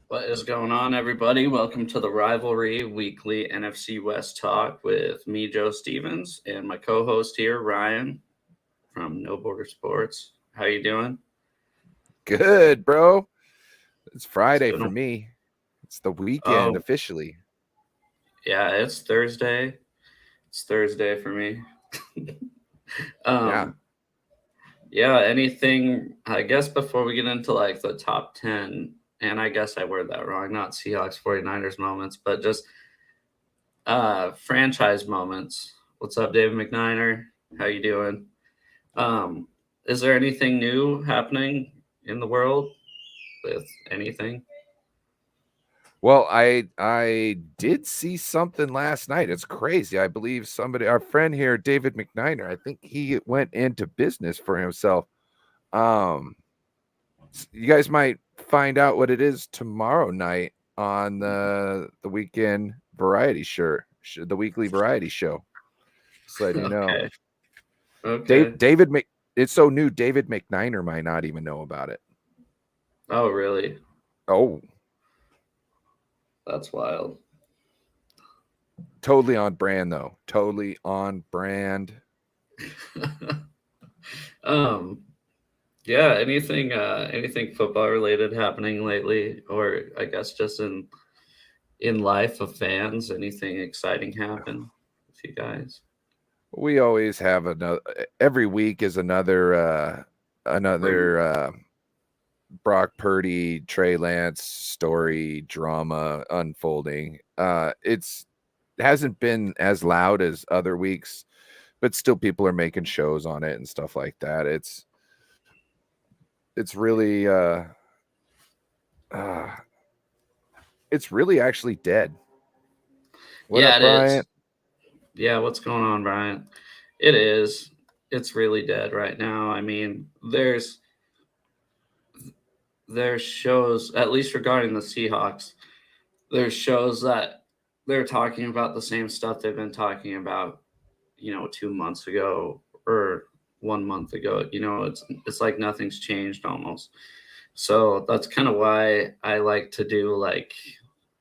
What is going on, everybody? Welcome to the Rivalry Weekly NFC West Talk with me, Joe Stevens, and my co-host here, Ryan from No Border Sports. How you doing? Good, bro. It's It's Friday been for a me. It's the weekend oh officially. yeah, it's Thursday. It's Thursday for me. Yeah. um, yeah. Anything? I guess before we get into like the top 10, and I guess I worded that wrong. Not Seahawks 49ers moments, but just franchise moments. What's up, David McNiner? How you doing? Um, is there anything new happening in the world with anything? Well, I did see something last night. It's crazy. I believe somebody, our friend here, David McNiner, I think he went into business for himself. Um, you guys might find out what it is tomorrow night on the weekend variety the weekly variety show. Just letting you know. Okay. Okay. David Mc, it's so new. David McNiner might not even know about it. Oh, really? Oh, That's wild. totally on brand though. Totally on brand. um, yeah, anything football related happening lately, or I guess just in life of fans, anything exciting happen with you guys? We always have another every week is another Brock Purdy, Trey Lance story, drama unfolding. It hasn't been as loud as other weeks, but still people are making shows on it and stuff like that. It's really uh it's really actually dead. What Yeah, up, it is. Bryant? Yeah, what's going on, Brian? It is. It's really dead right now. I mean, there's shows, at least regarding the Seahawks, there's shows that they're talking about the same stuff they've been talking about, 2 months ago or 1 month ago. It's like nothing's changed almost. So that's kind of why I like to do like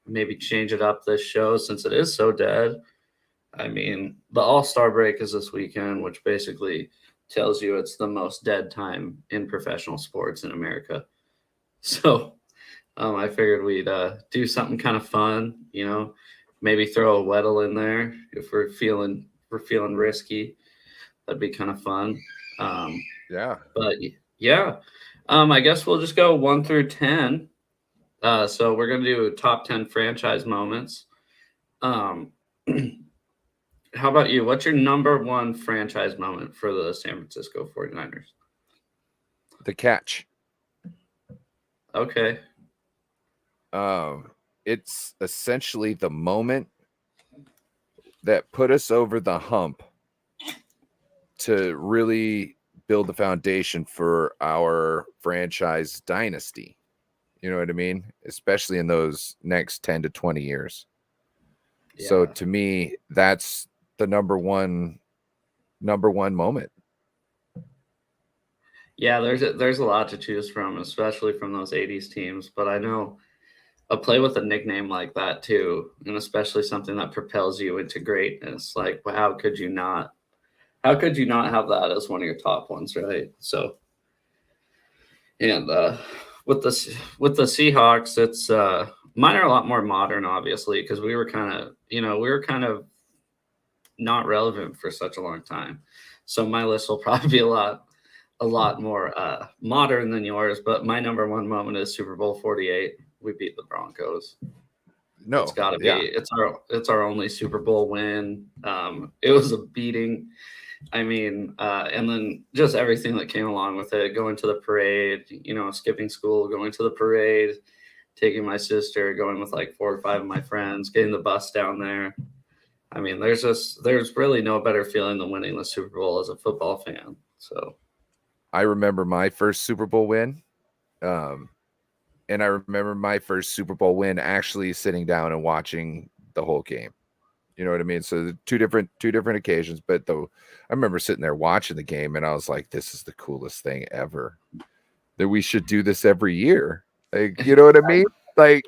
maybe change it up this show since it is so dead. I mean, the All-Star break is this weekend, which basically tells you it's the most dead time in professional sports in America. So I figured we'd do something kind of fun, maybe throw a Weddle in there if we're feeling risky. That'd be kind of fun. Um, Yeah. but yeah, I guess we'll just go 1 through 10. So we're gonna do top 10 franchise moments. Um, how about you? What's your number one franchise moment for the San Francisco 49ers? The catch. Okay. It's essentially the moment that put us over the hump to really build the foundation for our franchise dynasty. You know what I mean? Especially in those next 10 to 20 years. So Yeah. to me, that's the number one moment. Yeah, there's a lot to choose from, especially from those '80s teams. But I know a play with a nickname like that too, and especially something that propels you into greatness. Like, how could you not? How could you not have that as one of your top ones, right? So, and with the Seahawks, it's mine are a lot more modern, obviously, because we were kind of not relevant for such a long time. So my list will probably be a lot more modern than yours. But my number one moment is Super Bowl 48. We beat the Broncos. It's No, got to yeah. be. It's our only Super Bowl win. It was a beating. I mean, and then just everything that came along with it, going to the parade, skipping school, going to the parade, taking my sister, going with like 4 or 5 of my friends, getting the bus down there. I mean, there's really no better feeling than winning the Super Bowl as a football fan. So I remember my first Super Bowl win. Um, and I remember my first Super Bowl win actually sitting down and watching the whole game. You know what I mean? So two different occasions, but though I remember sitting there watching the game and I was like, this is the coolest thing ever. That we should do this every year. Like, you know what I mean? Like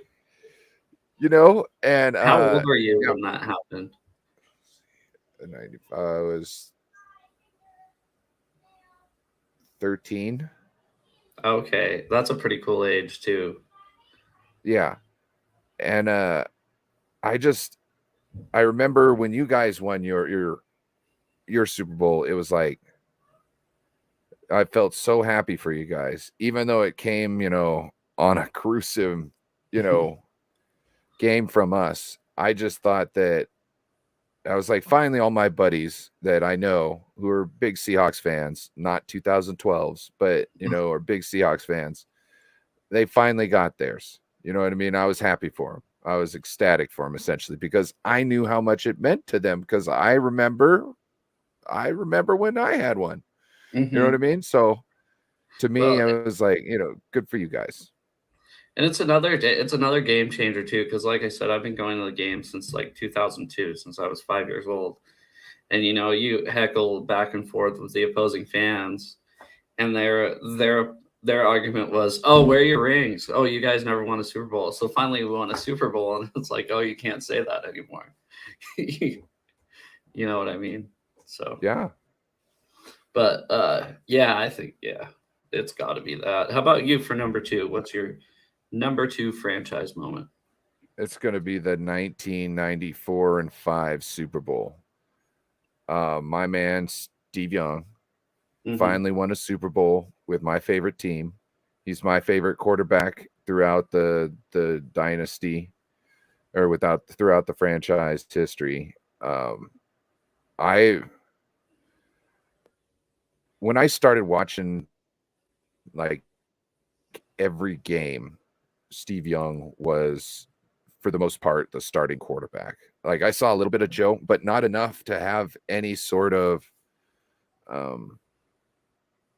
And How old were you yeah, when that happened? I was 13. Okay, that's a pretty cool age too. Yeah. And I remember when you guys won your Super Bowl, it was like I felt so happy for you guys, even though it came, on a gruesome, game from us. I just thought that I was like, finally, all my buddies that I know who are big Seahawks fans, not 2012s, but are big Seahawks fans, they finally got theirs. You know what I mean? I was happy for them. I was ecstatic for them essentially because I knew how much it meant to them because I remember when I had one. You know what I mean? So to me, Well, I was like, good for you guys. and it's another game changer too, because like I said, I've been going to the game since like 2002, since I was 5 years old, and you heckle back and forth with the opposing fans, and their argument was, "Oh, where are your rings? Oh, you guys never won a Super Bowl." So finally, we won a Super Bowl, and it's like, "Oh, you can't say that anymore." You know what I mean? So, Yeah. but yeah, I think it's got to be that. How about you for number two? What's your number two franchise moment? It's going to be the 1994 and 5 Super Bowl. My man, Steve Young, finally won a Super Bowl with my favorite team. He's my favorite quarterback throughout the dynasty or throughout the franchise history. When I started watching like every game, Steve Young was for the most part the starting quarterback. Like I saw a little bit of Joe, but not enough to have any sort of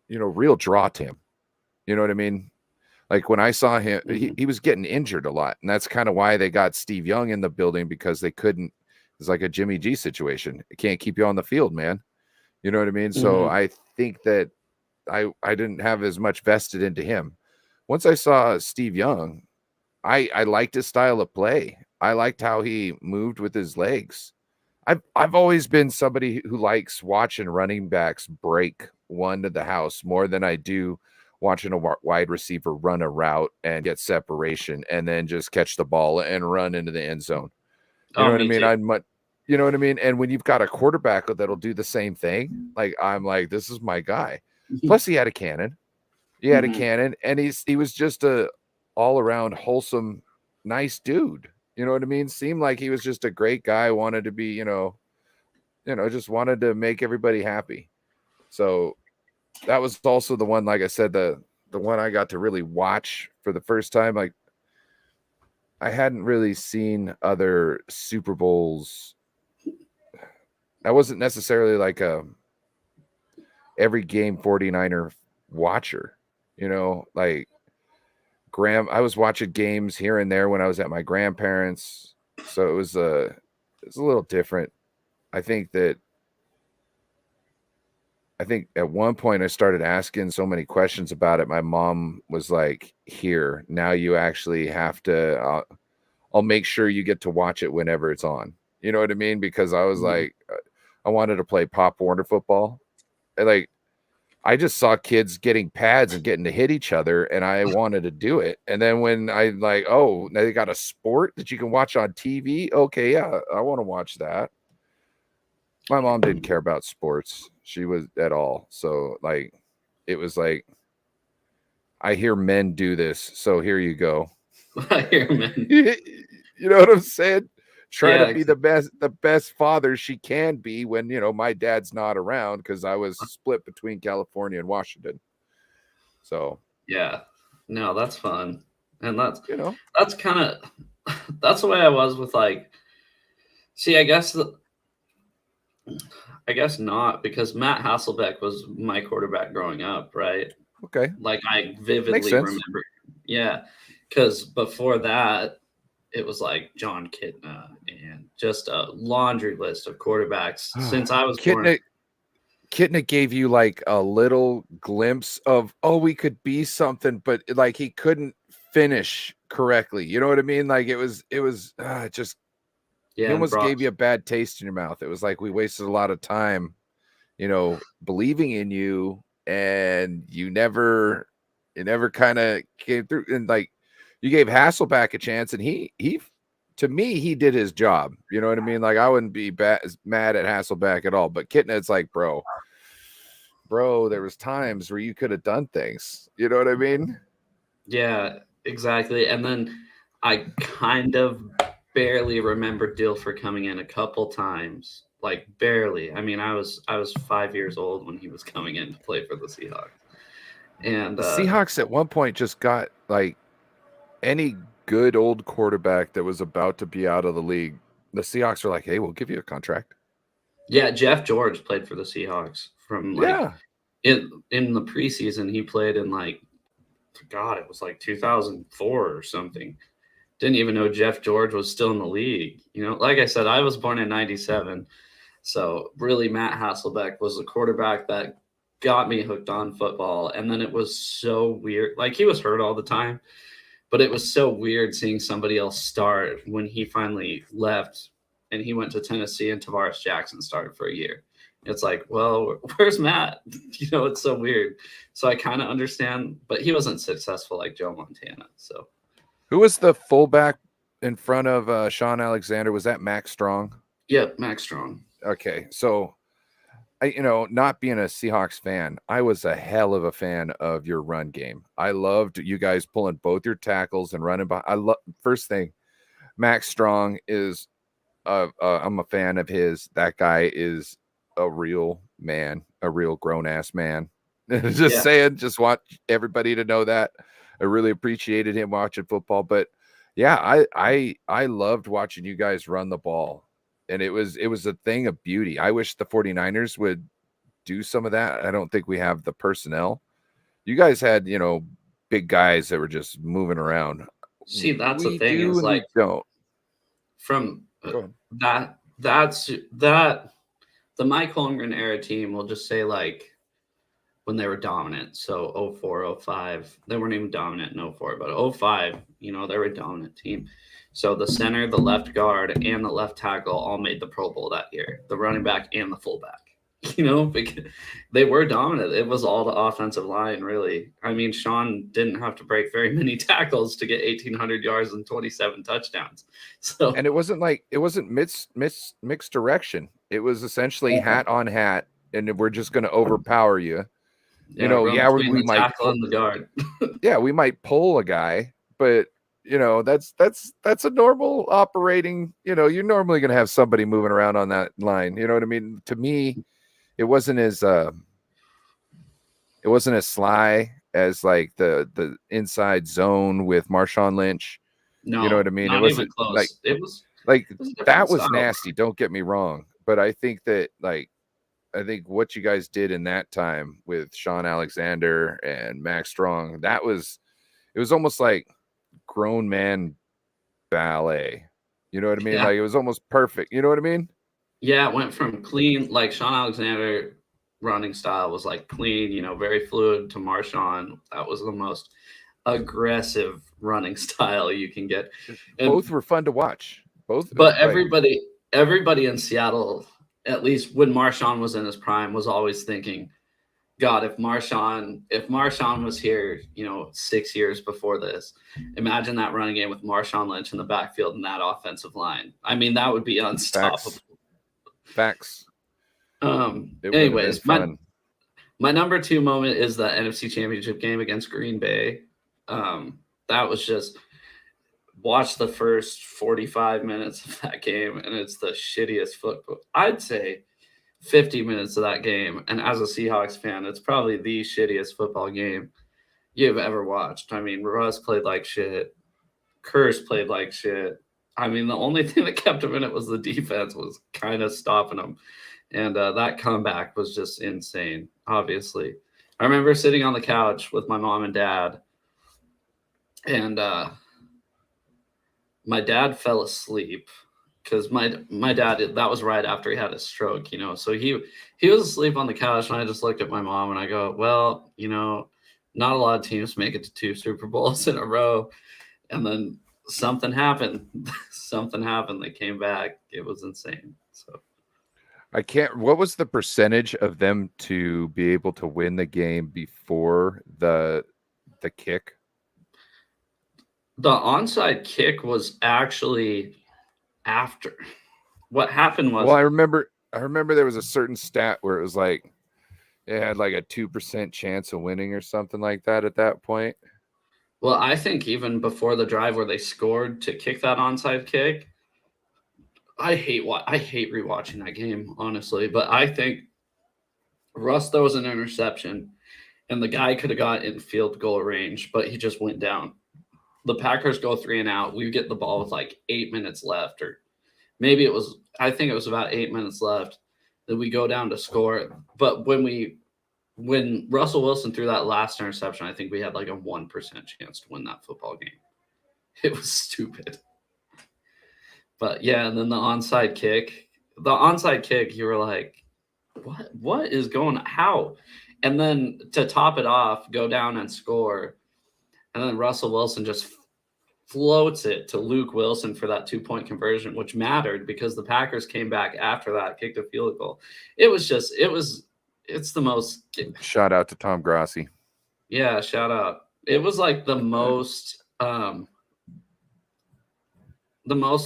real draw to him. You know what I mean? Like when I saw him, he was getting injured a lot. And that's kind of why they got Steve Young in the building because they couldn't. It's like a Jimmy G situation. It can't keep you on the field, man. You know what I mean? So I think that I didn't have as much vested into him. Once I saw Steve Young, I liked his style of play. I liked how he moved with his legs. I've always been somebody who likes watching running backs break one to the house more than I do watching a wide receiver run a route and get separation and then just catch the ball and run into the end zone. You know what I mean? You know what I mean? And when you've got a quarterback that'll do the same thing, like I'm like, this is my guy. Plus he had a cannon. He had a cannon and he was just a all around wholesome, nice dude. You know what I mean? Seemed like he was just a great guy, wanted to be, just wanted to make everybody happy. So that was also the one, like I said, the one I got to really watch for the first time. Like I hadn't really seen other Super Bowls. I wasn't necessarily like a every game 49er watcher, like I was watching games here and there when I was at my grandparents. So it was a little different. I think at one point I started asking so many questions about it. My mom was like, here, now you actually have to, I'll make sure you get to watch it whenever it's on. You know what I mean? Because I was like, I wanted to play Pop Warner football. And like, I just saw kids getting pads and getting to hit each other, and I wanted to do it. And then when I like, oh, now they got a sport that you can watch on TV. Okay, yeah, I want to watch that. My mom didn't care about sports. She was at all. So like, it was like, I hear men do this, so here you go. I hear, man. You know what I'm saying? Try Yeah, to be the best father she can be when my dad's not around because I was split between California and Washington. So yeah. No, that's fun. And that's kind of that's the way I was with like see, I guess not because Matt Hasselbeck was my quarterback growing up, right? okay. Like I Makes vividly sense. remember. Yeah. Cuz before that it was like John Kitna and just a laundry list of quarterbacks since I was born. Kitna gave you like a little glimpse of, oh, we could be something, but like he couldn't finish correctly. You know what I mean? Like it was just Yeah, he and almost gave Brock. you a bad taste in your mouth. It was like we wasted a lot of time, believing in you, and you never kind of came through. And like you gave Hasselback a chance, and he to me, he did his job. You know what I mean? Like I wouldn't be mad at Hasselback at all. But Kitna, it's like, bro, there was times where you could have done things. You know what I mean? Yeah, exactly. And then I kind of barely remember Dilfer coming in a couple times, like barely. I mean, I was 5 years old when he was coming in to play for the Seahawks, and The Seahawks at one point just got like any good old quarterback that was about to be out of the league. The Seahawks are like, hey, we'll give you a contract. yeah, Jeff George played for the Seahawks from like Yeah. in the preseason. He played in like, God, it was like 2004 or something. Didn't even know Jeff George was still in the league. Like I said, I was born in '97. So really, Matt Hasselbeck was the quarterback that got me hooked on football. And then it was so weird. Like he was hurt all the time, but it was so weird seeing somebody else start when he finally left and he went to Tennessee and Tavares Jackson started for a year. It's like, well, where's Matt? It's so weird. So I kind of understand, but he wasn't successful like Joe Montana. So who was the fullback in front of Sean Alexander? Was that Max Strong? Yep, Max Strong. Okay, so not being a Seahawks fan, I was a hell of a fan of your run game. I loved you guys pulling both your tackles and running by. First thing, Max Strong is I'm a fan of his. That guy is a real man, a real grown ass man. Just saying, just want everybody to know that. I really appreciated him watching football, but yeah, I loved watching you guys run the ball. And it was a thing of beauty. I wish the 49ers would do some of that. I don't think we have the personnel. You guys had, big guys that were just moving around. See, that's the We thing do is and like we don't. from that's that the Mike Holmgren era team will just say like when they were dominant. So 04, 05, they weren't even dominant in 04, but 05, they were a dominant team. So the center, the left guard, and the left tackle all made the Pro Bowl that year. The running back and the fullback, because they were dominant. It was all the offensive line, really. I mean, Sean didn't have to break very many tackles to get 1,800 yards and 27 touchdowns. So and it wasn't mixed direction. It was essentially hat on hat, and we're just going to overpower you. We might tackle and the guard. Yeah, we might pull a guy, but that's a normal operating. You're normally going to have somebody moving around on that line. You know what I mean? To me, it wasn't as sly as like the inside zone with Marshawn Lynch. No, you know what I mean? Not It wasn't even close. like It was that was style. nasty. Don't get me wrong, but I think that I think what you guys did in that time with Sean Alexander and Max Strong, it was almost like grown man ballet. You know what I mean? Yeah. Like it was almost perfect. You know what I mean? Yeah, it went from clean, like Sean Alexander running style was like clean, very fluid, to Marshawn. That was the most aggressive running style you can get. And, both were fun to watch. Both, but everybody in Seattle, at least when Marshawn was in his prime, was always thinking, God, if Marshawn was here, 6 years before this, imagine that running game with Marshawn Lynch in the backfield and that offensive line. I mean, that would be unstoppable. Facts. Anyways, my number 2 moment is the NFC Championship game against Green Bay. That was just watch the first 45 minutes of that game, and it's the shittiest football. I'd say 50 minutes of that game, and as a Seahawks fan, it's probably the shittiest football game you've ever watched. I mean, Russ played like shit. Curse played like shit. I mean, the only thing that kept him in it was the defense was kind of stopping him. And that comeback was just insane, obviously. I remember sitting on the couch with my mom and dad, and my dad fell asleep because my dad, that was right after he had a stroke, so he was asleep on the couch, and I just looked at my mom and I go, well, Not a lot of teams make it to 2 Super Bowls in a row, and then something happened. Something happened. They came back. It was insane. So I can't. What was the percentage of them to be able to win the game before the kick? the onside kick was actually after. What happened was, Well, I remember there was a certain stat where it was like it had like a 2% chance of winning or something like that at that point. well, I think even before the drive where they scored to kick that onside kick, I hate rewatching that game, honestly. But I think Russ throws an interception, and the guy could have got in field goal range, but he just went down. The Packers go 3 and out. We get the ball with like 8 minutes left, or maybe it was. I think it was about 8 minutes left. Then we go down to score. But when Russell Wilson threw that last interception, I think we had like a 1% chance to win that football game. It was stupid. But yeah, and then the onside kick, you were like, what is going on? How? And then to top it off, go down and score. And then Russell Wilson just floats it to Luke Wilson for that 2-point conversion, which mattered because the Packers came back after that, kicked a field goal. It's the most. Shout out to Tom Grossi. Yeah, shout out. It was like the most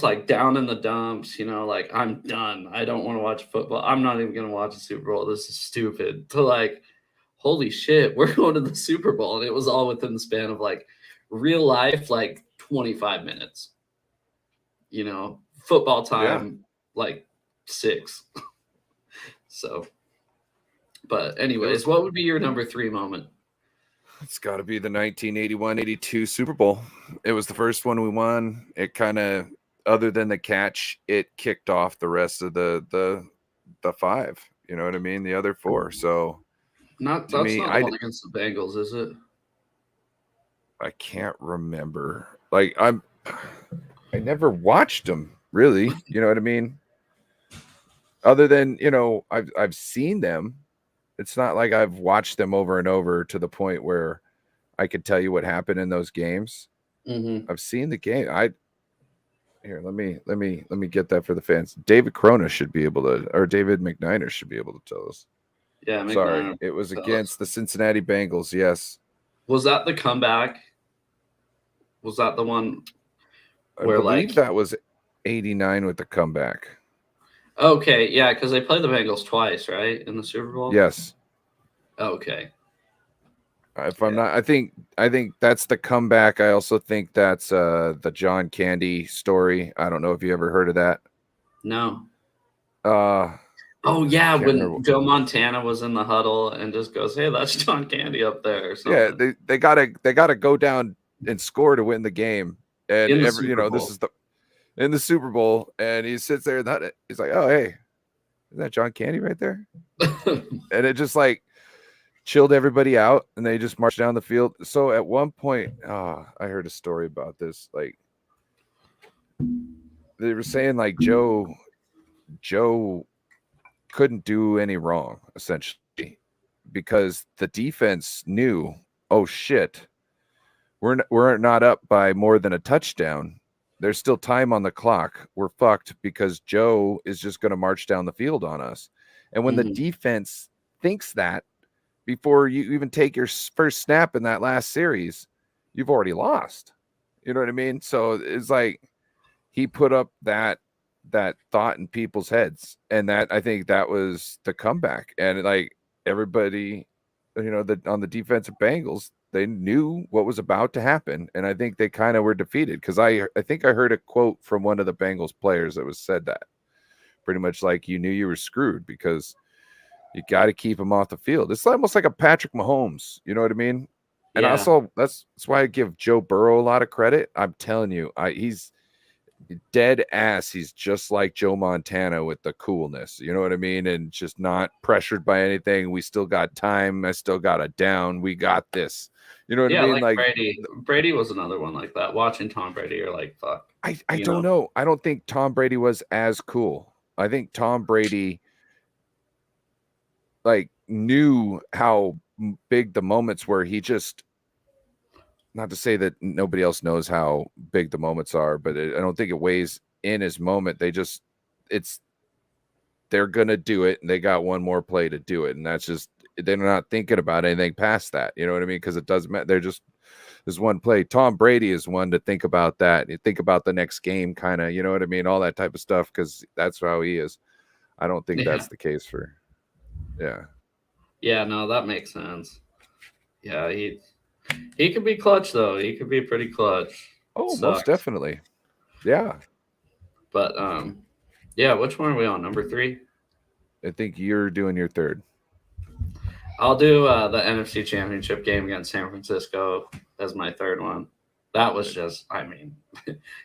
like down in the dumps, like I'm done. I don't want to watch football. I'm not even going to watch a Super Bowl. This is stupid. To like, holy shit, we're going to the Super Bowl. And it was all within the span of like real life, like 25 minutes, football time, like 6. So, but anyways, what would be your number 3 moment? It's got to be the 1981-82 Super Bowl. It was the first one we won. It kind of, other than the catch, it kicked off the rest of the 5. You know what I mean? The other 4. So That's not the one against the Bengals, is it? I can't remember. Like I never watched them really. You know what I mean? Other than I've seen them. It's not like I've watched them over and over to the point where I could tell you what happened in those games. Mm-hmm. I've seen the game. Let me get that for the fans. David Corona should be able to, or David McNiner should be able to tell us. Yeah, McNiner. Sorry, it was against the Cincinnati Bengals. Yes. Was that the comeback? Was that the one where I believe that was 89 with the comeback? Okay, yeah, because they played the Bengals twice, right, in the Super Bowl? Yes. Okay. If I'm not, I think that's the comeback. I also think that's the John Candy story. I don't know if you ever heard of that. No. Oh yeah, when Joe Montana was in the huddle and just goes, "Hey, that's John Candy up there." Or something. Yeah, they gotta go down and score to win the game, and this is in the Super Bowl, and he sits there and he's like, "Oh, hey, is that John Candy right there?" And it just like chilled everybody out, and they just marched down the field. So at one point, I heard a story about this. Like they were saying, like Joe couldn't do any wrong essentially because the defense knew, oh shit, we're not up by more than a touchdown. There's still time on the clock. We're fucked because Joe is just going to march down the field on us. And when the defense thinks that before you even take your first snap in that last series, you've already lost. You know what I mean? So it's like he put up that thought in people's heads, and that I think that was the comeback. And like everybody, on the defensive Bengals, they knew what was about to happen, and I think they kind of were defeated because I think I heard a quote from one of the Bengals players that was said that pretty much like you knew you were screwed because you got to keep him off the field. It's almost like a Patrick Mahomes, you know what I mean? And also that's why I give Joe Burrow a lot of credit. I'm telling you, he's dead ass. He's just like Joe Montana with the coolness, you know what I mean? And just not pressured by anything. We still got time. I still got it down. We got this. You know what I mean? Like Brady was another one like that. Watching Tom Brady, you're like, fuck. I don't know. I don't think Tom Brady was as cool. I think Tom Brady like knew how big the moments where he just, not to say that nobody else knows how big the moments are, but I don't think it weighs in his moment. They're going to do it, and they got one more play to do it. And that's just, they're not thinking about anything past that. You know what I mean? Because it doesn't matter. There's one play. Tom Brady is one to think about that. You think about the next game, kind of, you know what I mean? All that type of stuff, because that's how he is. I don't think that's the case for, yeah. Yeah, no, that makes sense. Yeah, he could be clutch, though. He could be pretty clutch. Oh, most definitely. Yeah. But, yeah, which one are we on? Number 3? I think you're doing your third. I'll do the NFC Championship game against San Francisco as my third one. That was just, I mean,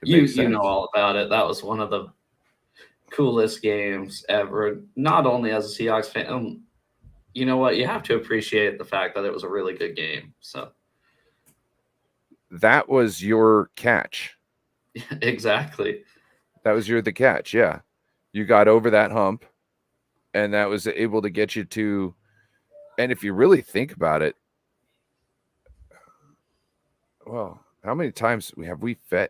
you know all about it. That was one of the coolest games ever. Not only as a Seahawks fan, you know what? You have to appreciate the fact that it was a really good game. So that was your catch. Exactly. That was the catch. Yeah, you got over that hump, and that was able to get you to. And if you really think about it, well, how many times have we fed?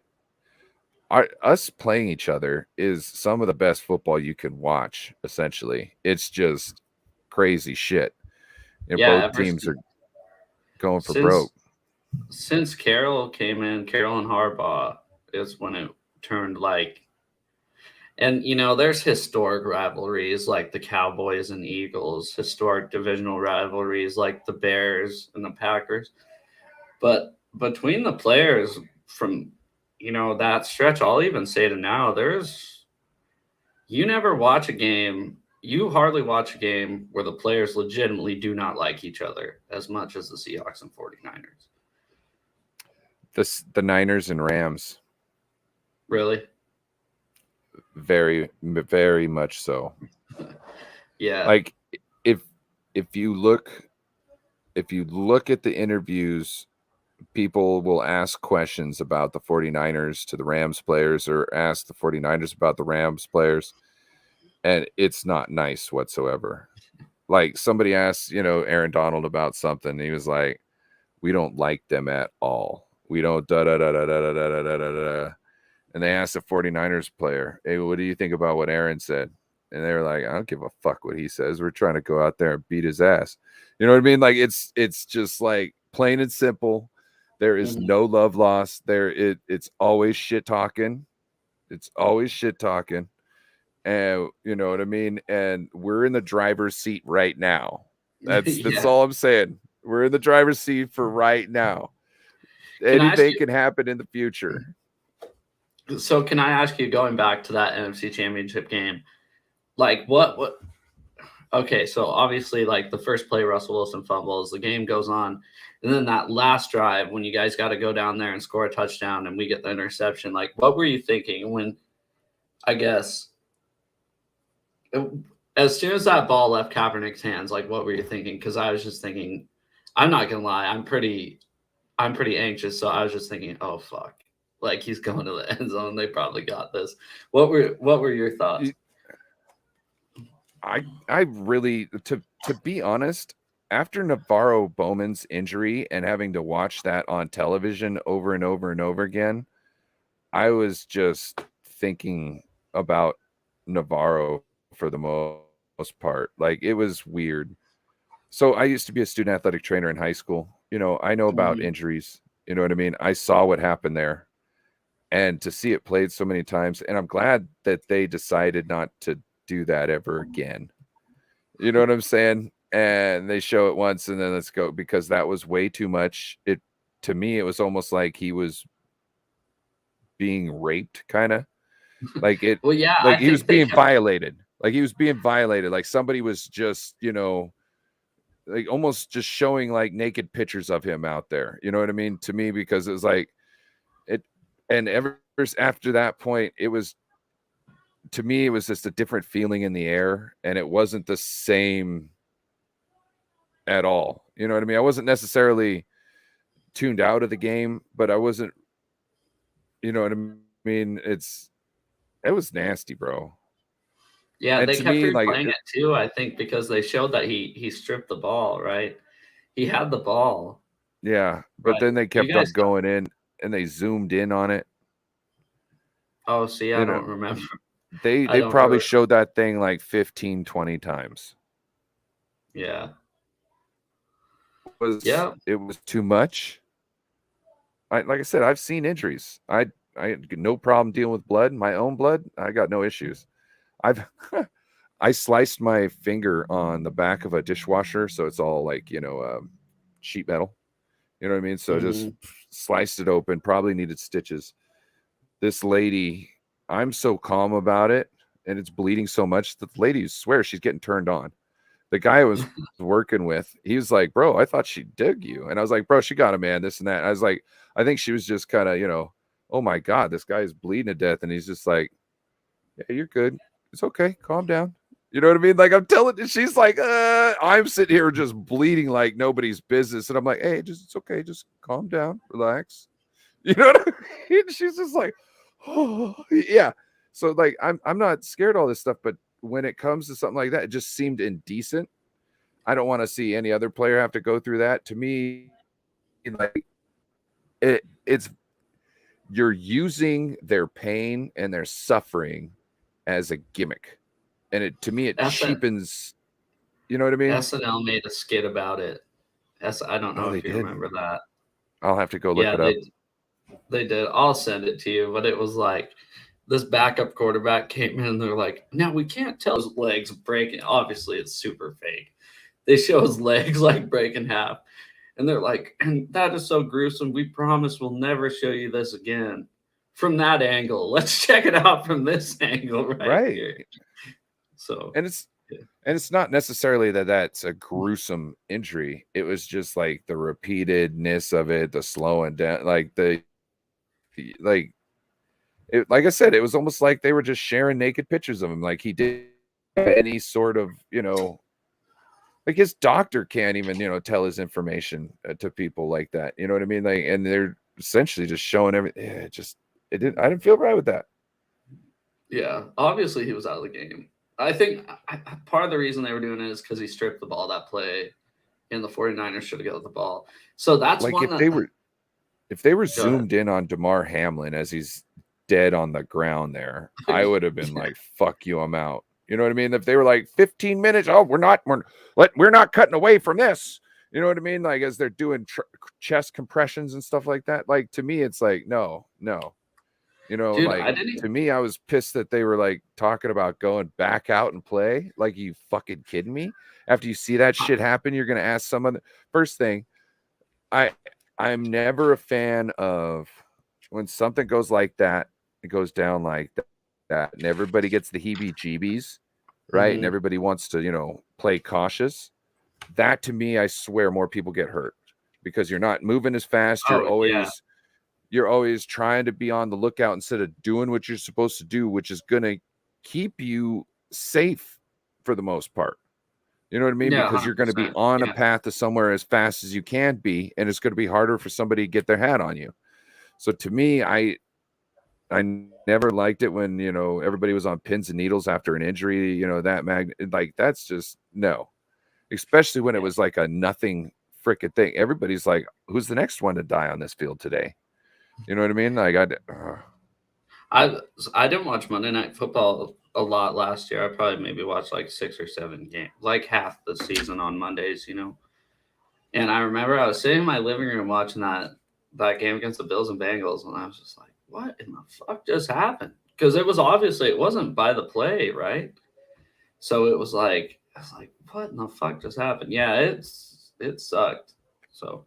Us playing each other is some of the best football you can watch. Essentially, it's just crazy shit. And both teams are going for broke. Since Carroll came in, Carroll and Harbaugh, is when it turned like. And, you know, there's historic rivalries like the Cowboys and Eagles, historic divisional rivalries like the Bears and the Packers. But between the players from, you know, that stretch, I'll even say to now, you never watch a game, you hardly watch a game where the players legitimately do not like each other as much as the Seahawks and 49ers. The Niners and Rams. Really? Very, very much so. Yeah. Like if you look at the interviews, people will ask questions about the 49ers to the Rams players, or ask the 49ers about the Rams players, and it's not nice whatsoever. Like somebody asked, you know, Aaron Donald about something, and he was like, we don't like them at all. We don't da da da da da da da da da da. And they asked the 49ers player, hey, what do you think about what Aaron said? And they were like, I don't give a fuck what he says. We're trying to go out there and beat his ass. You know what I mean? Like it's just like plain and simple. There is no love lost. It's always shit talking. It's always shit talking. And you know what I mean? And we're in the driver's seat right now. That's all I'm saying. We're in the driver's seat for right now. Anything can happen in the future. So can I ask you, going back to that NFC Championship game, like what? Okay, so obviously, like the first play, Russell Wilson fumbles, the game goes on, and then that last drive when you guys got to go down there and score a touchdown, and we get the interception. Like, what were you thinking when? I guess as soon as that ball left Kaepernick's hands, like what were you thinking? Because I was just thinking, I'm not gonna lie, I'm pretty anxious, so I was just thinking, oh fuck. Like he's going to the end zone. They probably got this. What were your thoughts? I really, to be honest, after Navarro Bowman's injury and having to watch that on television over and over and over again, I was just thinking about Navarro for the most part. Like it was weird. So I used to be a student athletic trainer in high school. You know, I know about injuries. You know what I mean? I saw what happened there. And to see it played so many times, and I'm glad that they decided not to do that ever again. You know what I'm saying? And they show it once and then let's go, because that was way too much. To me, it was almost like he was being raped, kind of like it. Well, yeah, like he was being violated. Like he was being violated. Like somebody was just, you know, like almost just showing like naked pictures of him out there. You know what I mean? To me, because it was like it. And ever after that point, it was, to me, it was just a different feeling in the air, and it wasn't the same at all. You know what I mean? I wasn't necessarily tuned out of the game, but I wasn't, you know what I mean? It was nasty, bro. Yeah, and they kept replaying it too, I think, because they showed that he stripped the ball, right? He had the ball. Yeah, but Right. then they You kept guys on going in and they zoomed in on it. Oh, see, I You know, don't remember. I they don't probably really showed that thing like 15, 20 times. Yeah. It Yeah. was too much. Like I said, I've seen injuries. I had no problem dealing with blood, my own blood. I got no issues. I've I sliced my finger on the back of a dishwasher, so it's all like, sheet metal. You know what I mean? So just Mhm. sliced it open, probably needed stitches. This lady, I'm so calm about it, and it's bleeding so much that the lady swears she's getting turned on. The guy I was working with, he was like, "Bro, I thought she dug you," and I was like, "Bro, she got a man, this and that." And I was like, I think she was just kind of, oh my god, this guy is bleeding to death, and he's just like, "Yeah, you're good. It's okay. Calm down." You know what I mean? Like I'm telling, she's like, I'm sitting here just bleeding like nobody's business, and I'm like, "Hey, it's okay. Just calm down, relax." You know what I mean? She's just like, oh yeah. So like I'm not scared of all this stuff, but when it comes to something like that, it just seemed indecent. I don't want to see any other player have to go through that. To me, like it's you're using their pain and their suffering as a gimmick. And to me it SN cheapens, you know what I mean? SNL made a skit about it. I don't Oh, know they if you did. remember that. I'll have to go look Yeah, it up. they did. I'll send it to you, but it was like this backup quarterback came in and they're like, now we can't tell his legs breaking. Obviously, it's super fake. They show his legs like break in half. And they're like, and that is so gruesome. We promise we'll never show you this again from that angle. Let's check it out from this angle right Right. here. So, And it's yeah. and it's not necessarily that that's a gruesome injury. It was just like the repeatedness of it, the slowing down, like like like I said, it was almost like they were just sharing naked pictures of him. Like he did any sort of, like his doctor can't even, tell his information to people like that. You know what I mean? Like, and they're essentially just showing everything. Yeah, I didn't feel right with that. Yeah, obviously he was out of the game. I think part of the reason they were doing it is because he stripped the ball that play, and the 49ers should have got the ball. So that's Like one that. if they were Go ahead. zoomed in on DeMar Hamlin as he's dead on the ground there, I would have been like, "Fuck you, I'm out." You know what I mean? If they were like 15 minutes, oh, we're not cutting away from this. You know what I mean? Like as they're doing chest compressions and stuff like that. Like to me, it's like no. Dude, Like I didn't. to me, I was pissed that they were like talking about going back out and play. Like, you fucking kidding me? After you see that shit happen, you're gonna ask someone. First thing, I'm never a fan of when something goes like that. It goes down like that, and everybody gets the heebie-jeebies, right? And everybody wants to, play cautious. That to me, I swear, more people get hurt because you're not moving as fast. Oh yeah, You're always trying to be on the lookout instead of doing what you're supposed to do, which is going to keep you safe for the most part. You know what I mean? yeah, Because you're going to be 100%. on a Yeah, path to somewhere as fast as you can be, and it's going to be harder for somebody to get their hat on you. So to me, I never liked it when, everybody was on pins and needles after an injury, like that's just no. Especially when it was like a nothing freaking thing. Everybody's like, who's the next one to die on this field today? You know what I mean? Like I didn't watch Monday Night Football a lot last year. I probably maybe watched like 6 or 7 games, like half the season on Mondays. And I remember I was sitting in my living room watching that game against the Bills and Bengals, and I was just like, "What in the fuck just happened?" Because it wasn't by the play, right? So it was like I was like, "What in the fuck just happened?" Yeah, it sucked. So,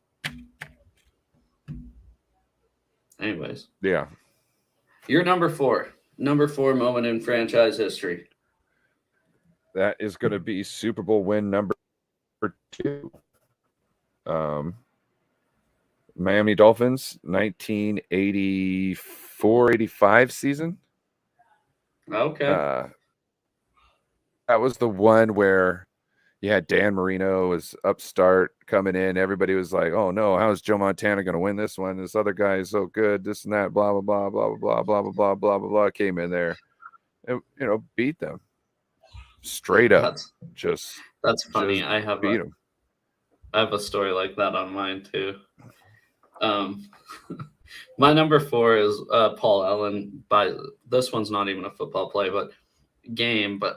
anyways, yeah. you're number 4. Number 4 moment in franchise history. That is going to be Super Bowl win number 2. Miami Dolphins 1984-85 season. Okay. That was the one where you had Dan Marino was upstart coming in. Everybody was like, "Oh no, how is Joe Montana going to win this one? This other guy is so good. This and that. Blah blah blah blah blah blah blah blah blah blah blah." Came in there, and beat them straight up. That's funny. Just beat them. I have a story like that on mine too. Um, my number 4 is Paul Allen. This one's not even a football play, but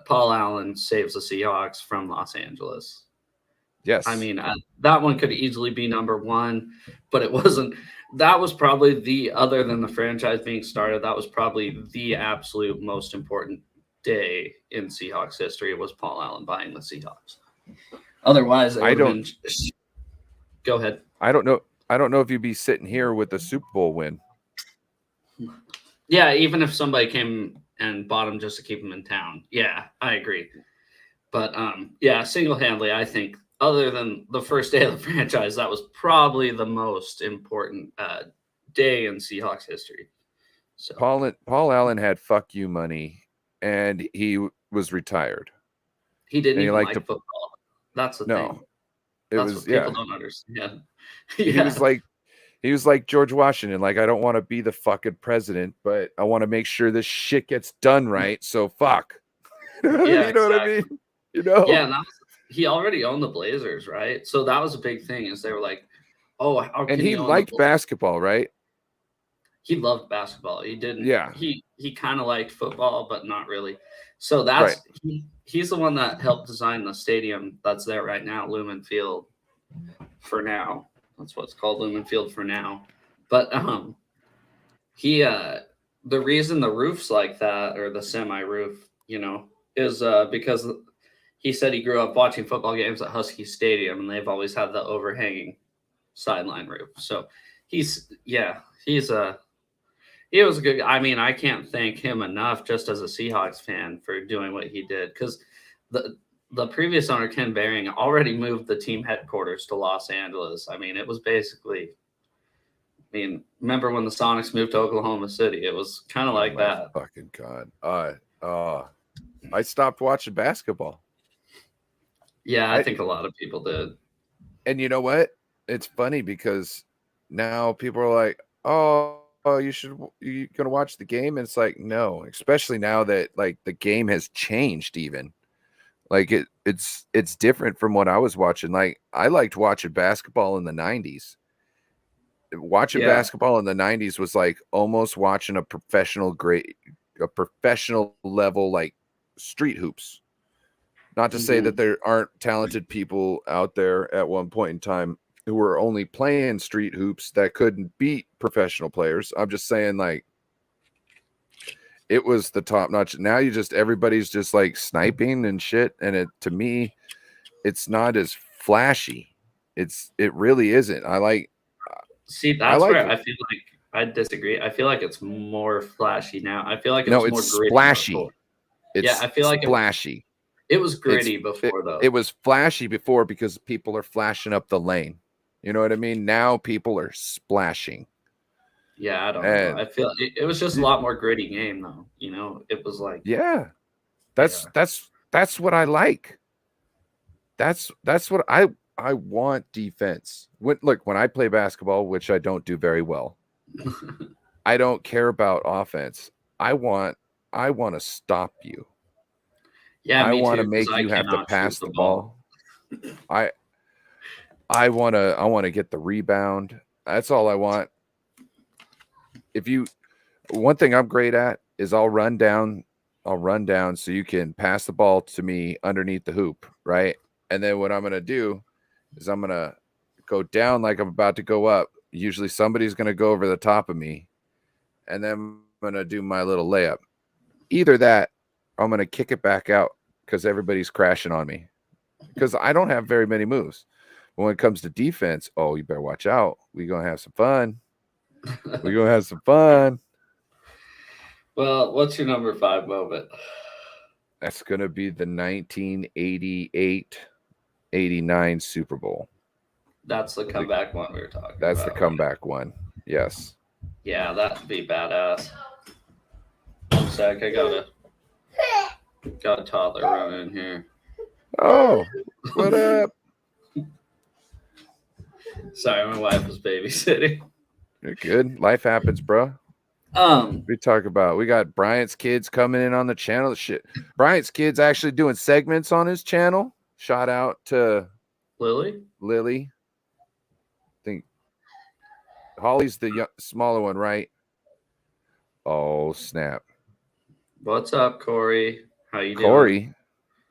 Paul Allen saves the Seahawks from Los Angeles. Yes. I mean, that one could easily be number 1, but it wasn't. That was probably other than the franchise being started, that was probably the absolute most important day in Seahawks history was Paul Allen buying the Seahawks. Otherwise, go ahead. I don't know if you'd be sitting here with a Super Bowl win. Yeah, even if somebody came and bought him just to keep him in town. Yeah, I agree. But yeah, single-handedly, I think other than the first day of the franchise, that was probably the most important day in Seahawks history. So Paul Allen had fuck you money, and he was retired. He didn't even like football. That's the thing. That's what people don't understand. He was like George Washington. Like, I don't want to be the fucking president, but I want to make sure this shit gets done right. So fuck. Yeah, you know what I mean? You know? Yeah, and he already owned the Blazers, right? So that was a big thing. Is they were like, oh, how can and he liked basketball, right? He loved basketball. He didn't. Yeah. He kind of liked football, but not really. So that's he's the one that helped design the stadium that's there right now, Lumen Field. For now, that's what it's called, Lumen Field for now. But he the reason the roof's like that, or the semi-roof, is because he said he grew up watching football games at Husky Stadium, and they've always had the overhanging sideline roof. So he was a good. I mean, I can't thank him enough, just as a Seahawks fan, for doing what he did, because the previous owner, Ken Behring, already moved the team headquarters to Los Angeles. I mean, it was basically. I mean, remember when the Sonics moved to Oklahoma City? It was kind of like that. Fucking God! I stopped watching basketball. Yeah, I think a lot of people did. And you know what? It's funny because now people are like, "Oh, you gonna watch the game?" And it's like, no, especially now that like the game has changed. Even like it's different from what I was watching. Like, I liked watching basketball in the 90s. Watching basketball in the 90s was like almost watching a professional level, like street hoops. Not to say that there aren't talented people out there at one point in time who were only playing street hoops that couldn't beat professional players. I'm just saying, like, it was the top notch. Now everybody's just like sniping and shit. And to me, it's not as flashy. It really isn't. See, that's where I feel like I disagree. I feel like it's more flashy now. I feel like it's more gritty. Splashy. I feel like splashy. It was gritty before, though. It was flashy before because people are flashing up the lane. You know what I mean? Now people are splashing. Yeah, I don't know. I feel it was just a lot more gritty game, though. It was like that's what I like. That's what I want defense. When I play basketball, which I don't do very well, I don't care about offense. I want to stop you. Yeah, I want to make you have to pass the ball. I want to get the rebound. That's all I want. One thing I'm great at is I'll run down so you can pass the ball to me underneath the hoop, right? And then what I'm going to do is I'm going to go down like I'm about to go up. Usually somebody's going to go over the top of me, and then I'm going to do my little layup. Either that, I'm going to kick it back out because everybody's crashing on me because I don't have very many moves. But when it comes to defense, you better watch out. We're going to have some fun. Well, what's your number 5 moment? That's going to be the 1988-89 Super Bowl. That's the comeback one we were talking about. That's the comeback one. Yes. Yeah, that'd be badass. One sec, I got a toddler running in here. Oh, what up? Sorry, my wife was babysitting. You're good. Life happens, bro. We got Bryant's kids coming in on the channel. Shit, Bryant's kids actually doing segments on his channel. Shout out to Lily? Lily. I think Holly's the smaller one, right? Oh, snap. What's up, Corey? How you doing?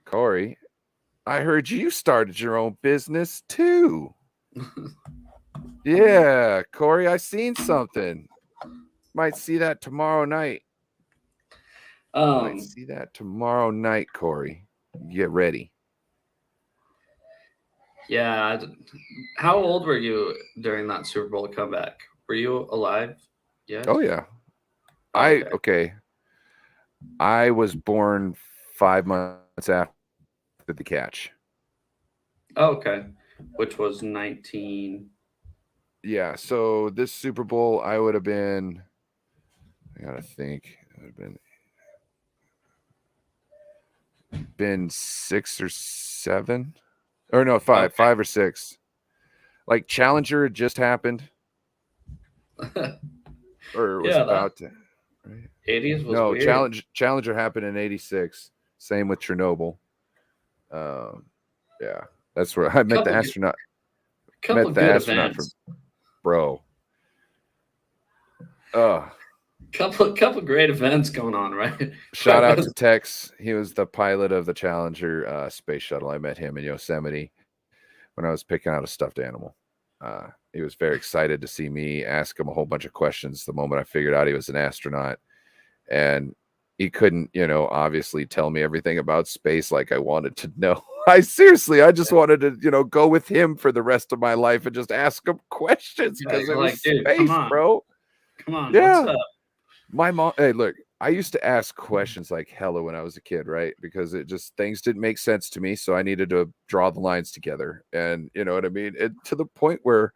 Corey, I heard you started your own business too. Yeah, Corey, I seen something. Might see that tomorrow night. Corey. Get ready. Yeah. How old were you during that Super Bowl comeback? Were you alive? Yes. Oh yeah. Oh, okay. I was born 5 months after the catch. Oh, okay. Which was 19. Yeah, so this Super Bowl I would have been, I gotta think, it would have been 6 or 7. Or no, 5. Okay. 5 or 6. Like Challenger had just happened. Or was about to, right? 80s was No, weird. Challenger happened in 86. Same with Chernobyl. Yeah, that's where I met the astronaut. Couple Met the good astronaut events. bro. Couple great events going on, right? Shout out to Tex. He was the pilot of the Challenger space shuttle. I met him in Yosemite when I was picking out a stuffed animal. He was very excited to see me, ask him a whole bunch of questions the moment I figured out he was an astronaut. And he couldn't, obviously tell me everything about space like I wanted to know. I just wanted to, go with him for the rest of my life and just ask him questions because it was dude, space, bro. Come on, yeah. What's up? My mom, hey, look, I used to ask questions like hella when I was a kid, right? Because things didn't make sense to me. So I needed to draw the lines together. And you know what I mean? To the point where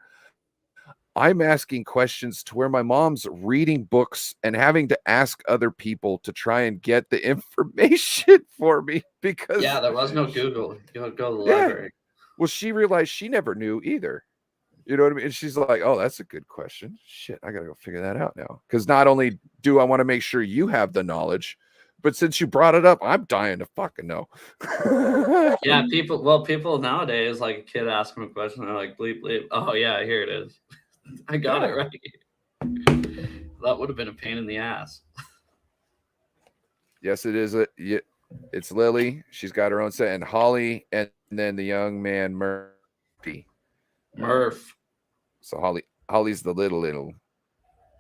I'm asking questions to where my mom's reading books and having to ask other people to try and get the information for me because there was no Google. You go to the library. Well, she realized she never knew either. You know what I mean? And she's like, oh, that's a good question. Shit, I got to go figure that out now. Because not only do I want to make sure you have the knowledge, but since you brought it up, I'm dying to fucking know. People nowadays, like a kid asks them a question, they're like, bleep, bleep. Oh, yeah, here it is. I got it right. That would have been a pain in the ass. Yes, it is. It's Lily. She's got her own set. And Holly, and then the young man, Murphy. Murph. So Holly's the little.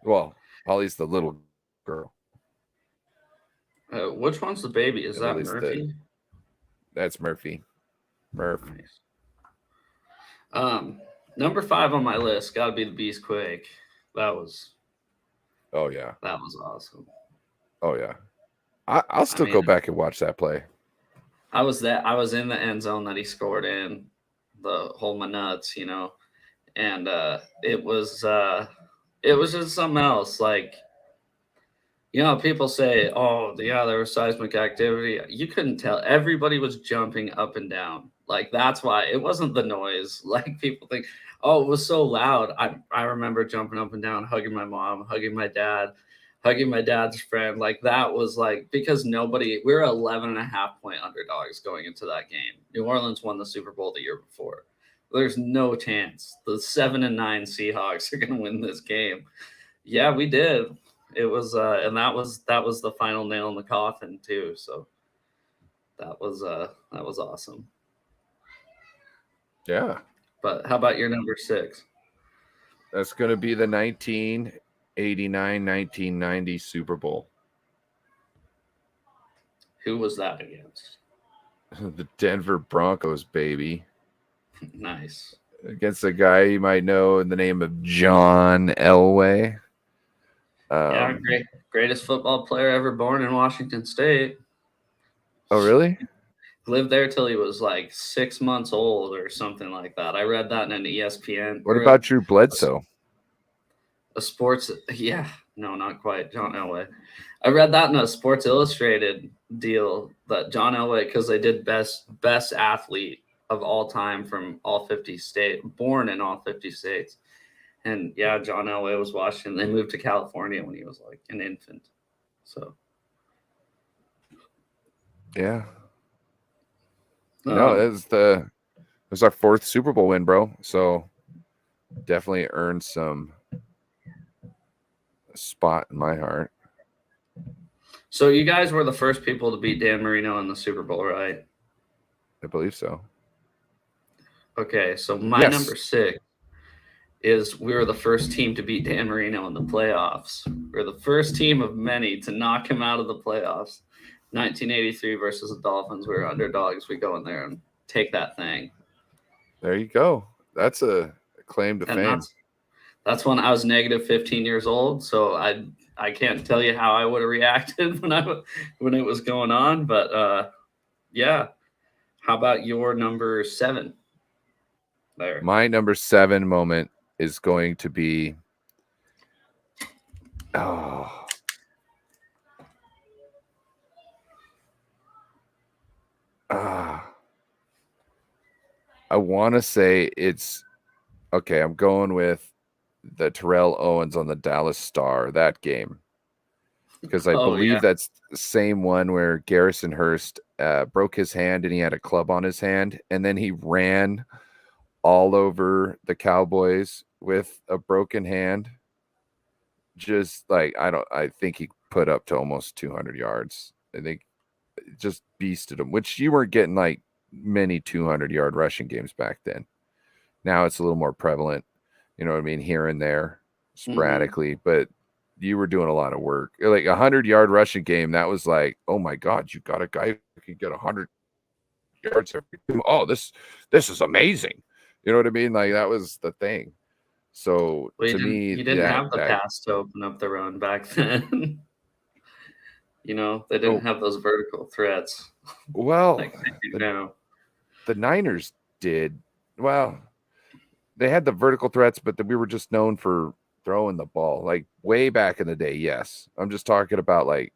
Well, Holly's the little girl. Which one's the baby? Is that Murphy? That's Murphy. Murph. Nice. Number 5 on my list got to be the Beast Quake. That was. Oh yeah. That was awesome. Oh yeah. I'll still go back and watch that play. I was in the end zone that he scored in. The hold my nuts, and it was just something else. Like, people say, oh yeah, there was seismic activity. You couldn't tell. Everybody was jumping up and down. Like, that's why it wasn't the noise. Like, people think, oh, it was so loud. I remember jumping up and down, hugging my mom, hugging my dad, hugging my dad's friend. Like, that was like, because we were 11.5-point underdogs going into that game. New Orleans won the Super Bowl the year before. There's no chance the 7-9 Seahawks are going to win this game. Yeah, we did. It was, and that was the final nail in the coffin too. So that was awesome. Yeah. But how about your number 6? That's going to be the 1989-1990 Super Bowl. Who was that against? The Denver Broncos, baby. Nice. Against a guy you might know in the name of John Elway. Greatest football player ever born in Washington State. Oh, really? Lived there till he was like 6 months old or something like that. I read that in an ESPN. What about Drew Bledsoe? A sports, no, not quite. John Elway. I read that in a Sports Illustrated deal that John Elway, because they did best athlete of all time from all 50 states, born in all 50 states. And yeah, John Elway was Washington. They moved to California when he was like an infant. So yeah. No, it's the was our 4th Super Bowl win, bro. So definitely earned some spot in my heart. So you guys were the first people to beat Dan Marino in the Super Bowl, right? I believe so. Okay, so my number 6 is we were the first team to beat Dan Marino in the playoffs. We're the first team of many to knock him out of the playoffs. 1983 versus the Dolphins. We were underdogs. We go in there and take that thing. There you go. That's a claim to fame. That's when I was negative 15 years old, so I can't tell you how I would have reacted when it was going on, but yeah. How about your number 7? There. My number 7 moment is going to be I want to say it's okay. I'm going with the Terrell Owens on the Dallas Star, that game, because I believe that's the same one where Garrison Hurst broke his hand and he had a club on his hand, and then he ran all over the Cowboys with a broken hand. Just like I think he put up to almost 200 yards. I think just beasted him, which you weren't getting like many 200-yard rushing games back then. Now it's a little more prevalent, you know what I mean, here and there sporadically, but you were doing a lot of work. Like 100-yard rushing game, that was like, oh my God, you got a guy who can get 100 yards every game. Oh, this is amazing. You know what I mean? Like that was the thing. So to me, you didn't have the pass to open up the run back then. You know, they didn't have those vertical threats. Well, like the Niners did. Well, they had the vertical threats, but we were just known for throwing the ball. Like way back in the day, yes. I'm just talking about like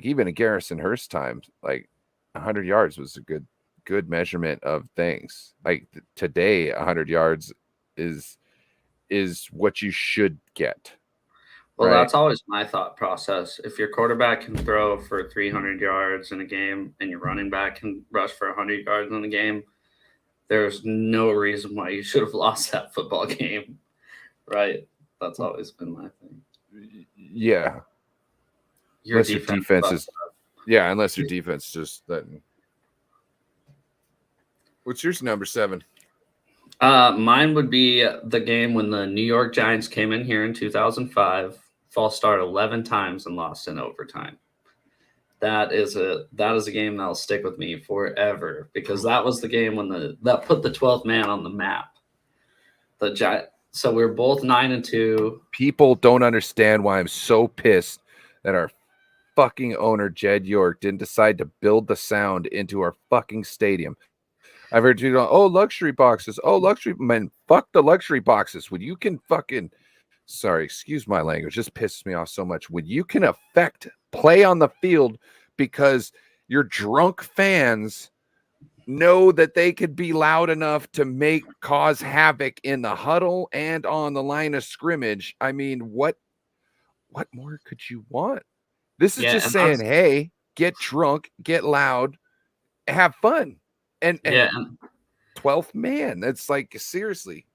even a Garrison Hurst time, like 100 yards was a good measurement of things. Like today, 100 yards is what you should get. Well, right? That's always my thought process. If your quarterback can throw for 300 yards in a game and your running back can rush for 100 yards in a game, there's no reason why you should have lost that football game, right? That's always been my thing. Yeah. Unless your defense is unless your defense just letting. What's yours, number 7? Mine would be the game when the New York Giants came in here in 2005, false start 11 times and lost in overtime. That is a game that'll stick with me forever, because that was the game when that put the 12th man on the map. So we're both 9-2. People don't understand why I'm so pissed that our fucking owner Jed York didn't decide to build the sound into our fucking stadium. I've heard you go, oh, luxury boxes. Oh, luxury men, fuck the luxury boxes. When you can fucking, sorry, excuse my language, just pisses me off so much. When you can affect play on the field because your drunk fans know that they could be loud enough to cause havoc in the huddle and on the line of scrimmage. I mean, what more could you want? This is just saying, hey, get drunk, get loud, have fun. And 12th man, that's like, seriously.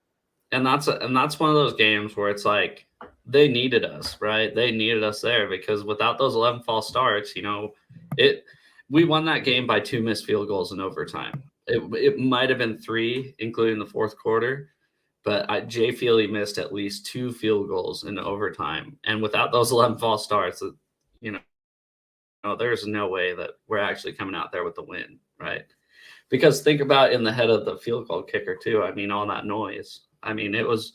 And that's one of those games where it's like they needed us, right? They needed us there, because without those 11 false starts, you know, we won that game by 2 missed field goals in overtime. It might have been 3, including the fourth quarter, but Jay Feely missed at least 2 field goals in overtime. And without those 11 false starts, you know, there's no way that we're actually coming out there with the win, right? Because think about in the head of the field goal kicker too. I mean, all that noise. I mean, that was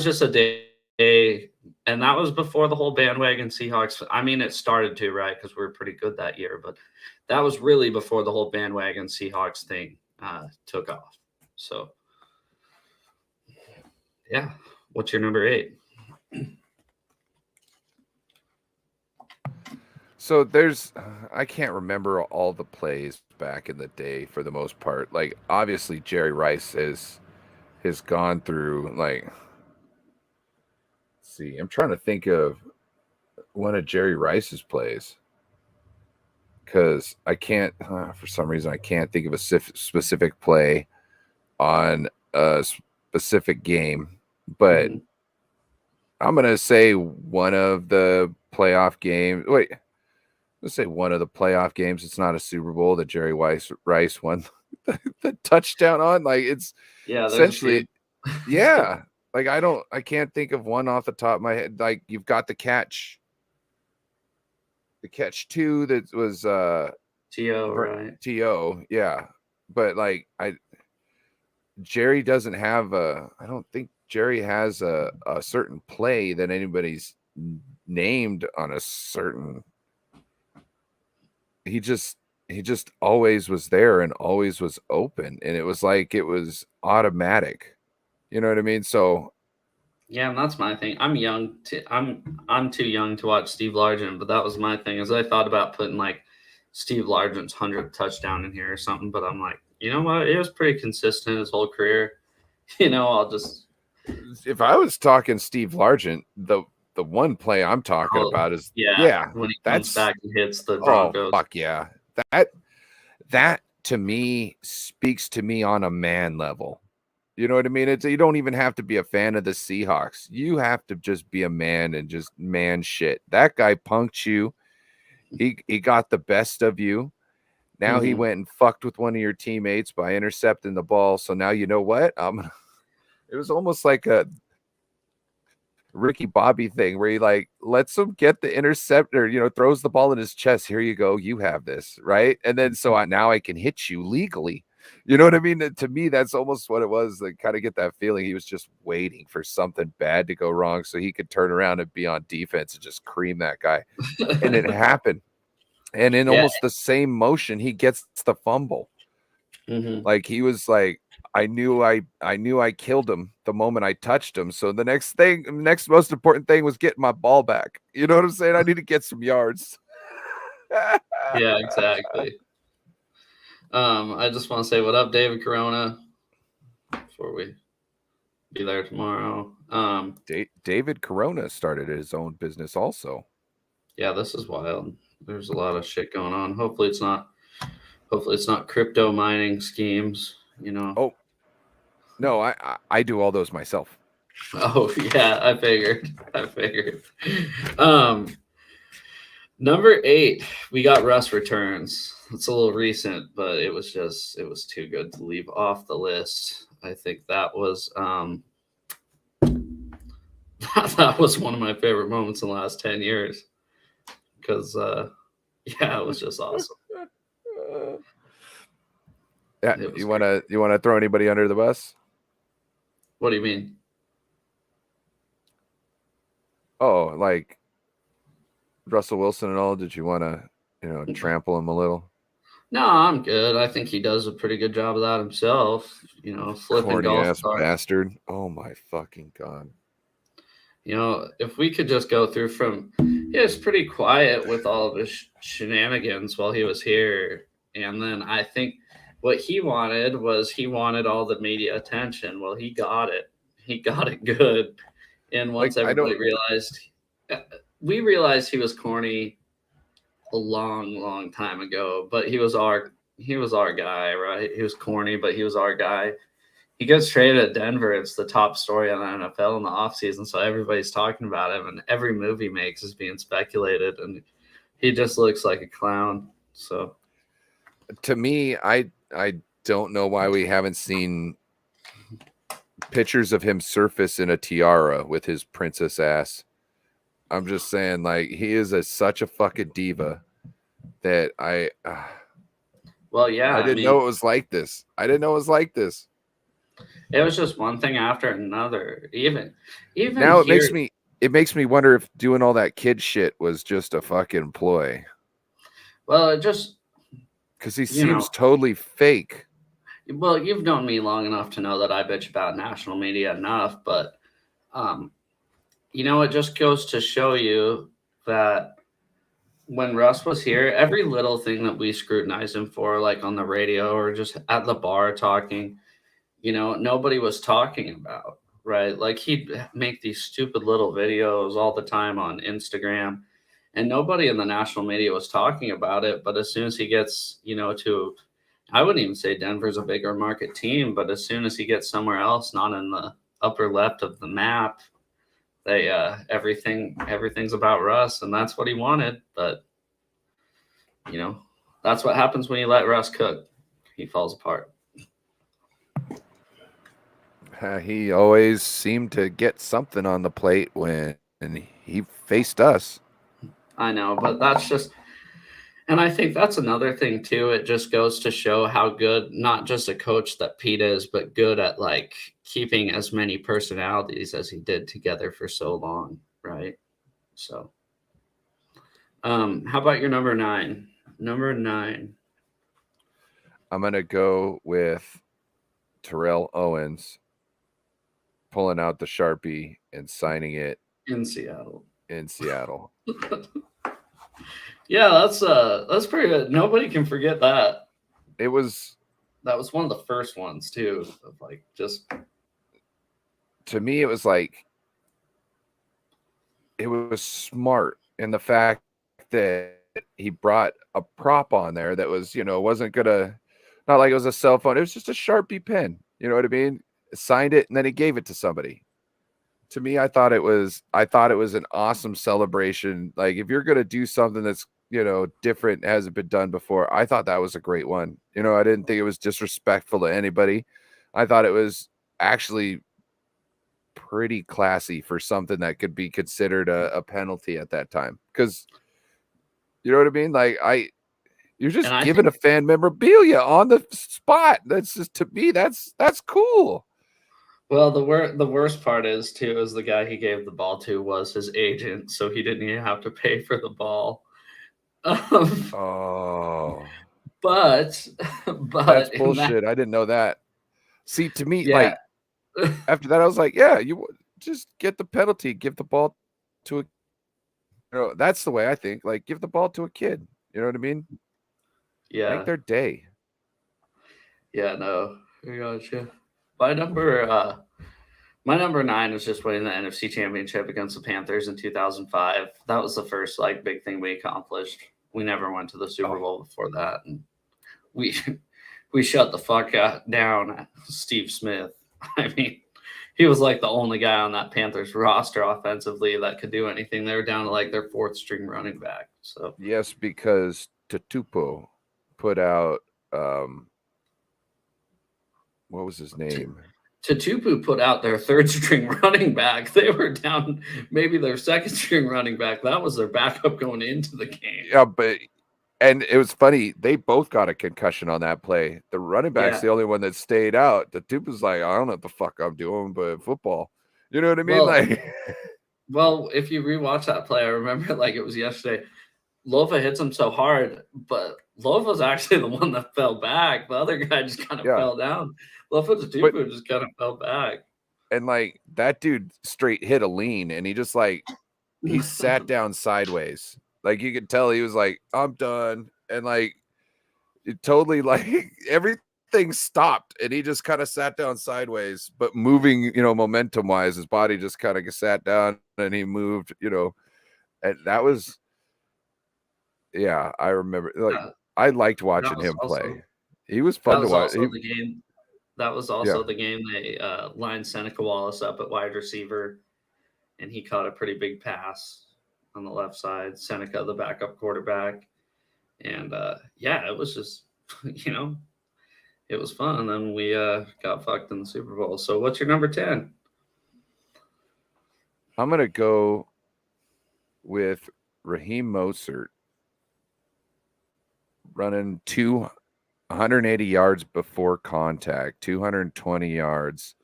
just a day, and that was before the whole bandwagon Seahawks. I mean, it started to, right? Because we were pretty good that year, but that was really before the whole bandwagon Seahawks thing took off. So, yeah. What's your number 8? So I can't remember all the plays back in the day for the most part. Like, obviously Jerry Rice has gone through, like, let's see, I'm trying to think of one of Jerry Rice's plays, because I can't, for some reason, I can't think of a specific play on a specific game, but I'm going to say one of the playoff games. Wait, let's say one of the playoff games. It's not a Super Bowl that Jerry Rice won the touchdown on. Like, it's essentially, yeah. Like, I can't think of one off the top of my head. Like, you've got the catch 2 that was T.O., right? T.O., yeah. But like Jerry doesn't have I don't think Jerry has a certain play that anybody's named on a certain. He just always was there and always was open, and it was like it was automatic. You know what I mean? So yeah, and that's my thing. I'm young. I'm too young to watch Steve Largent, but that was my thing. Is I thought about putting like Steve Largent's 100th touchdown in here or something, but I'm like, you know what? It was pretty consistent his whole career. I'll just. If I was talking Steve Largent, the one play I'm talking about is when he comes back and hits the Broncos. Oh fuck yeah! That to me speaks to me on a man level. You know what I mean? You don't even have to be a fan of the Seahawks. You have to just be a man and just man shit. That guy punked you. He got the best of you. Now he went and fucked with one of your teammates by intercepting the ball. So now you know what? It was almost like a Ricky Bobby thing where he like lets him get the interceptor, throws the ball in his chest. Here you go. You have this, right? And then now I can hit you legally. You know what I mean? To me, that's almost what it was. Like, kind of get that feeling he was just waiting for something bad to go wrong so he could turn around and be on defense and just cream that guy. And it happened. And in almost the same motion, he gets the fumble. Like, he was like, I knew I killed him the moment I touched him. So the next most important thing was getting my ball back. You know what I'm saying? I need to get some yards. Yeah, exactly. I just want to say what up, David Corona, before we be there tomorrow. David Corona started his own business also. Yeah, this is wild. There's a lot of shit going on. Hopefully it's not crypto mining schemes, Oh, no, I do all those myself. Oh yeah, I figured. Number 8, we got Russ returns. It's a little recent, but it was too good to leave off the list. I think that was that was one of my favorite moments in the last 10 years. Because it was just awesome. Yeah, you wanna throw anybody under the bus? What do you mean? Oh, like Russell Wilson and all? Did you want to, trample him a little? No, I'm good. I think he does a pretty good job of that himself. Flipping corny golf ass cart. bastard. Oh my fucking god. If we could just go through from, he was pretty quiet with all of his shenanigans while he was here, and then I think what he wanted all the media attention. Well, he got it. He got it good, and once everybody we realized he was corny a long time ago, but he was our guy, right? He was corny, but he was our guy. He gets traded at Denver. It's the top story on the NFL in the offseason, so everybody's talking about him, and every move he makes is being speculated, and he just looks like a clown. So, to me, I don't know why we haven't seen pictures of him surface in a tiara with his princess ass. I'm just saying, like, he is such a fucking diva that I didn't know it was like this. It was just one thing after another. Even now, it makes me wonder if doing all that kid shit was just a fucking ploy. Well, it just because he seems totally fake. Well, you've known me long enough to know that I bitch about national media enough, but it just goes to show you that when Russ was here, every little thing that we scrutinized him for, like on the radio or just at the bar talking, nobody was talking about, right? Like, he'd make these stupid little videos all the time on Instagram, and nobody in the national media was talking about it. But as soon as he gets, to I wouldn't even say Denver's a bigger market team, but as soon as he gets somewhere else, not in the upper left of the map, they everything's about Russ, and that's what he wanted. But that's what happens when you let Russ cook. He falls apart. He always seemed to get something on the plate when he faced us. I know, but that's just, and I think that's another thing too. It just goes to show how good, not just a coach that Pete is, but good at like keeping as many personalities as he did together for so long, right? So, how about your number 9? Number 9. I'm gonna go with Terrell Owens pulling out the Sharpie and signing it in Seattle. Yeah, that's pretty good. Nobody can forget that. That was one of the first ones too. Of like, just to me, it was like it was smart in the fact that he brought a prop on there that was, wasn't gonna, not like it was a cell phone. It was just a Sharpie pen. You know what I mean? Signed it and then he gave it to somebody. To me, I thought it was an awesome celebration. Like, if you're gonna do something that's different, hasn't been done before, I thought that was a great one. I didn't think it was disrespectful to anybody. I thought it was actually pretty classy for something that could be considered a penalty at that time. Because you know what I mean? Like, you're just giving a fan memorabilia on the spot. That's just, to me, that's cool. Well, the worst part is the guy he gave the ball to was his agent, so he didn't even have to pay for the ball. Oh, but that's bullshit. I didn't know that. See, to me, like, after that, I was like, yeah, you just get the penalty, give the ball to a. That's the way I think. Like, give the ball to a kid. You know what I mean? Yeah. Make their day. Yeah, no, I gotcha. My number 9 was just winning the NFC Championship against the Panthers in 2005. That was the first like big thing we accomplished. We never went to the Super Bowl before that, and we shut the fuck down Steve Smith. I mean, he was like the only guy on that Panthers roster offensively that could do anything. They were down to like their 4th string running back. So yes, because Tatupo put out what was his name? Tatupu put out their 3rd string running back. They were down maybe their 2nd string running back. That was their backup going into the game. Yeah, and it was funny. They both got a concussion on that play. The running back's the only one that stayed out. Tatupu's like, I don't know what the fuck I'm doing, but football. You know what I mean? Well, if you rewatch that play, I remember like it was yesterday. Lova hits him so hard, but Lova's actually the one that fell back. The other guy just kind of fell down. Lova Tatupu just kind of fell back. And like that dude straight hit a lean, and he just like he sat down sideways. Like, you could tell he was like, I'm done. And like it totally, like, everything stopped and he just kind of sat down sideways, but moving, momentum wise, his body just kind of sat down and he moved, and that was, yeah, I remember, like, I liked watching him play. He was fun to watch. That was also the game they lined Seneca Wallace up at wide receiver, and he caught a pretty big pass on the left side. Seneca, the backup quarterback. And it was just, it was fun. And then we got fucked in the Super Bowl. So what's your number 10? I'm going to go with Raheem Mostert running 280 yards before contact, 220 yards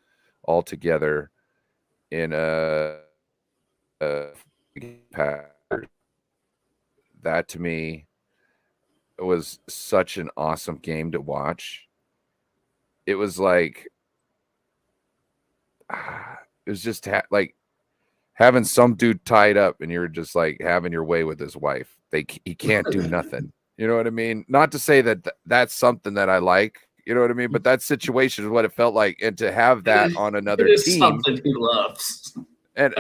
altogether in a that to me was such an awesome game to watch. It was like, it was just like having some dude tied up and you're just like having your way with his wife. He can't do nothing. You know what I mean? Not to say that that's something that I like, you know what I mean? But that situation is what it felt like. And to have that on another team, something he loves. And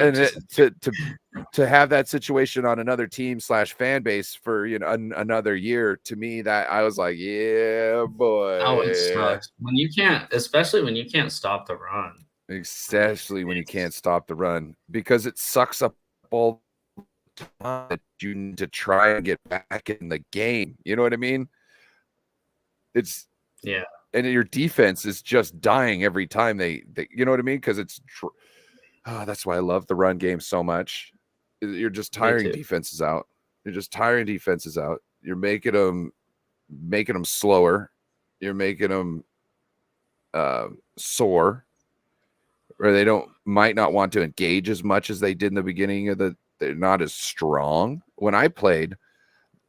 to have that situation on another team / fan base for another year, to me, that I was like, yeah, boy. Oh, it sucks when you can't, especially when you can't stop the run. Especially when you can't stop the run, because it sucks up all the time that you need to try and get back in the game. You know what I mean? It's and your defense is just dying every time they you know what I mean? Because that's why I love the run game so much. You're just tiring defenses out. You're making them slower. You're making them sore, or they might not want to engage as much as they did in the beginning of they're not as strong. When I played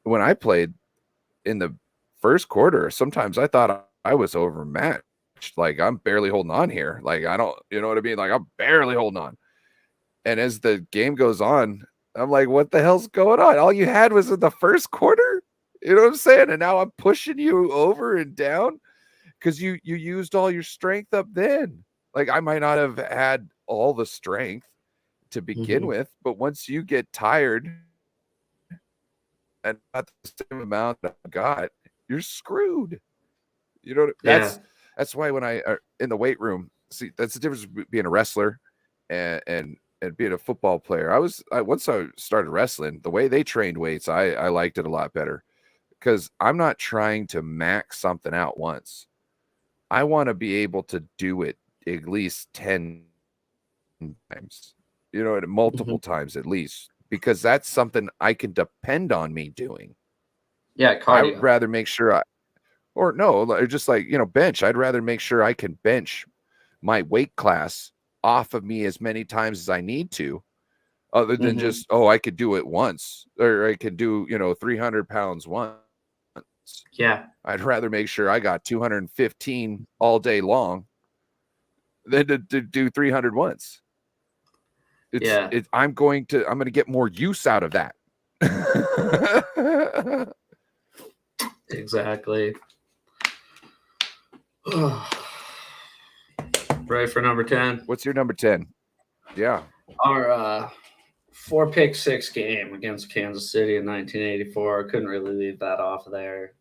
in the first quarter, sometimes I thought I was overmatched. Like, I'm barely holding on here. Like, I don't, you know what I mean? Like, I'm barely holding on. And as the game goes on, I'm like, what the hell's going on? All you had was in the first quarter? You know what I'm saying? And now I'm pushing you over and down because you used all your strength up then. Like, I might not have had all the strength to begin with, but once you get tired and not the same amount I got, you're screwed. You know, that's why when I are in the weight room, see, that's the difference between being a wrestler and being a football player. Once I started wrestling, the way they trained weights, I liked it a lot better, because I'm not trying to max something out once. I want to be able to do it at least 10 times, multiple times at least, because that's something I can depend on me doing. Yeah, cardio. I would rather make sure just like, bench. I'd rather make sure I can bench my weight class off of me as many times as I need to, other than just, I could do it once, or I could do, 300 pounds once. Yeah. I'd rather make sure I got 215 all day long than to do 300 once. I'm going to get more use out of that. Exactly. Ready for number 10? What's your number 10? Yeah. Our 4-pick-6 game against Kansas City in 1984. Couldn't really leave that off of there.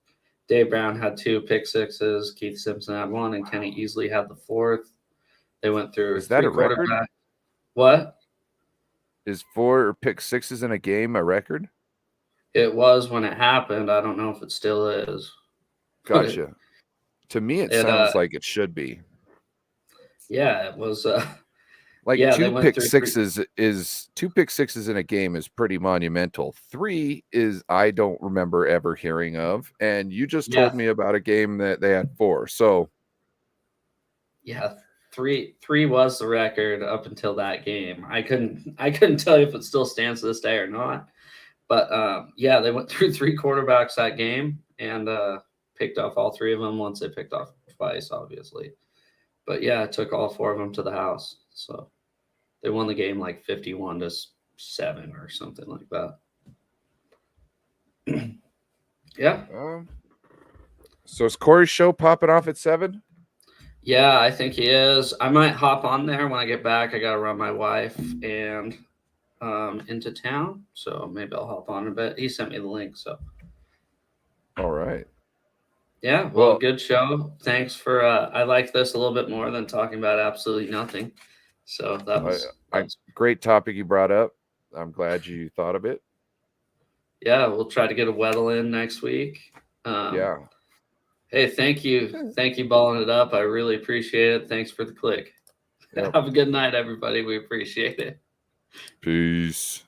Dave Brown had 2 pick-sixes. Keith Simpson had 1, and Kenny Easley had the 4th. They went through. Is that a record? What? Is 4 pick-sixes in a game a record? It was when it happened. I don't know if it still is. Gotcha. To me, it sounds like it should be. Yeah, it was. Like, 2 pick-sixes is 2 pick-sixes in a game is pretty monumental. 3 is I don't remember ever hearing of, and you just told me about a game that they had 4. So, yeah, 3 was the record up until that game. I couldn't tell you if it still stands to this day or not. But they went through 3 quarterbacks that game and picked off all 3 of them. Once they picked off twice, obviously. But yeah, it took all 4 of them to the house. So they won the game like 51-7 or something like that. Yeah. So is Corey's show popping off at 7? Yeah, I think he is. I might hop on there when I get back. I got to run my wife and into town, so maybe I'll hop on a bit. He sent me the link, so. All right. Yeah, well, good show. Thanks for I like this a little bit more than talking about absolutely nothing. So that was great topic you brought up. I'm glad you thought of it. Yeah, we'll try to get a Weddle in next week. Yeah. Hey, thank you. Thank you, balling it up. I really appreciate it. Thanks for the click. Yep. Have a good night, everybody. We appreciate it. Peace.